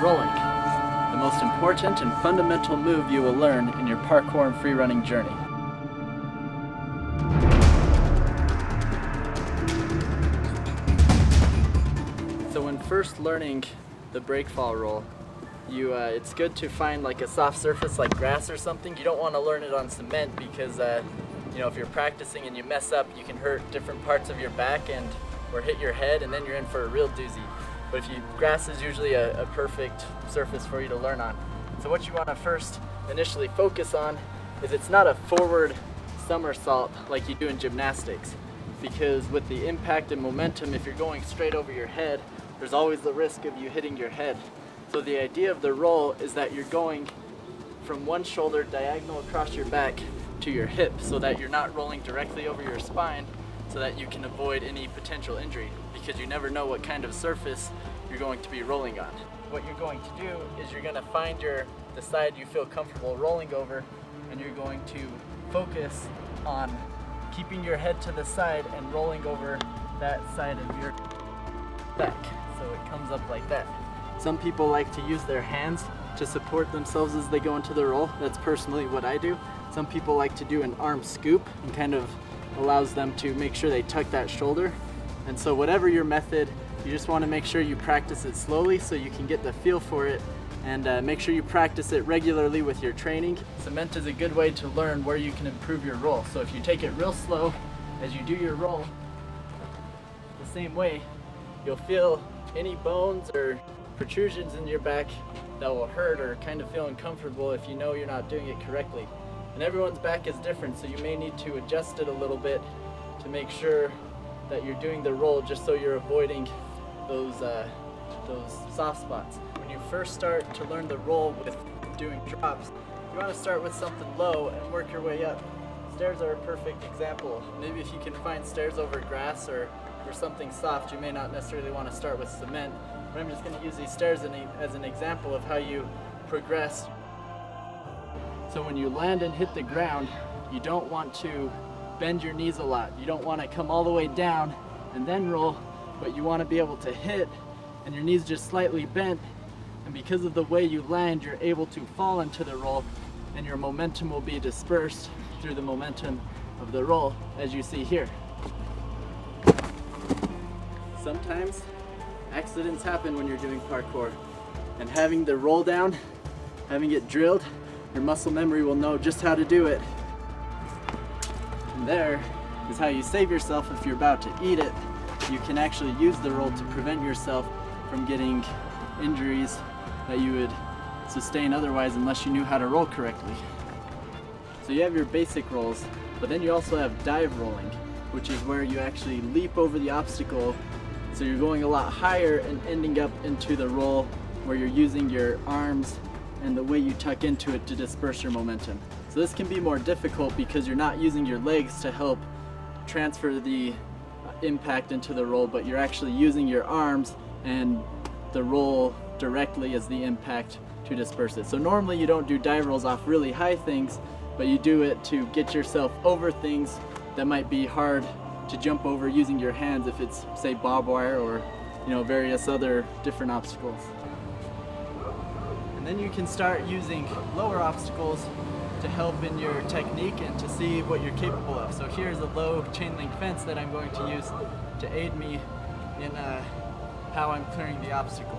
rolling, the most important and fundamental move you will learn in your parkour and free running journey. So when first learning the breakfall roll, it's good to find like a soft surface like grass or something. You don't want to learn it on cement because if you're practicing and you mess up, you can hurt different parts of your back or hit your head, and then you're in for a real doozy. But grass is usually a perfect surface for you to learn on. So what you want to first initially focus on is it's not a forward somersault like you do in gymnastics, because with the impact and momentum, if you're going straight over your head, there's always the risk of you hitting your head. So the idea of the roll is that you're going from one shoulder diagonal across your back to your hip, so that you're not rolling directly over your spine, so that you can avoid any potential injury, because you never know what kind of surface you're going to be rolling on. What you're going to do is you're going to find the side you feel comfortable rolling over, and you're going to focus on keeping your head to the side and rolling over that side of your back, so it comes up like that. Some people like to use their hands to support themselves as they go into the roll. That's personally what I do. Some people like to do an arm scoop, and kind of allows them to make sure they tuck that shoulder. And so whatever your method, you just want to make sure you practice it slowly so you can get the feel for it, and make sure you practice it regularly with your training. Cement is a good way to learn where you can improve your roll. So if you take it real slow as you do your roll, the same way, you'll feel any bones or protrusions in your back that will hurt or kind of feel uncomfortable if you know you're not doing it correctly. And everyone's back is different, so you may need to adjust it a little bit to make sure that you're doing the roll just so you're avoiding those soft spots. When you first start to learn the roll with doing drops, you want to start with something low and work your way up. Stairs are a perfect example. Maybe if you can find stairs over grass or something soft, you may not necessarily want to start with cement, but I'm just going to use these stairs as an example of how you progress. So when you land and hit the ground, you don't want to bend your knees a lot. You don't want to come all the way down and then roll, but you want to be able to hit and your knees just slightly bent, and because of the way you land, you're able to fall into the roll, and your momentum will be dispersed through the momentum of the roll, as you see here. Sometimes accidents happen when you're doing parkour, and having the roll down, having it drilled, your muscle memory will know just how to do it. And there is how you save yourself if you're about to eat it. You can actually use the roll to prevent yourself from getting injuries that you would sustain otherwise unless you knew how to roll correctly. So you have your basic rolls, but then you also have dive rolling, which is where you actually leap over the obstacle. So you're going a lot higher and ending up into the roll where you're using your arms and the way you tuck into it to disperse your momentum. So this can be more difficult because you're not using your legs to help transfer the impact into the roll, but you're actually using your arms and the roll directly as the impact to disperse it. So normally you don't do dive rolls off really high things, but you do it to get yourself over things that might be hard to jump over using your hands if it's, say, barbed wire or various other different obstacles. And then you can start using lower obstacles to help in your technique and to see what you're capable of. So here's a low chain link fence that I'm going to use to aid me in how I'm clearing the obstacle.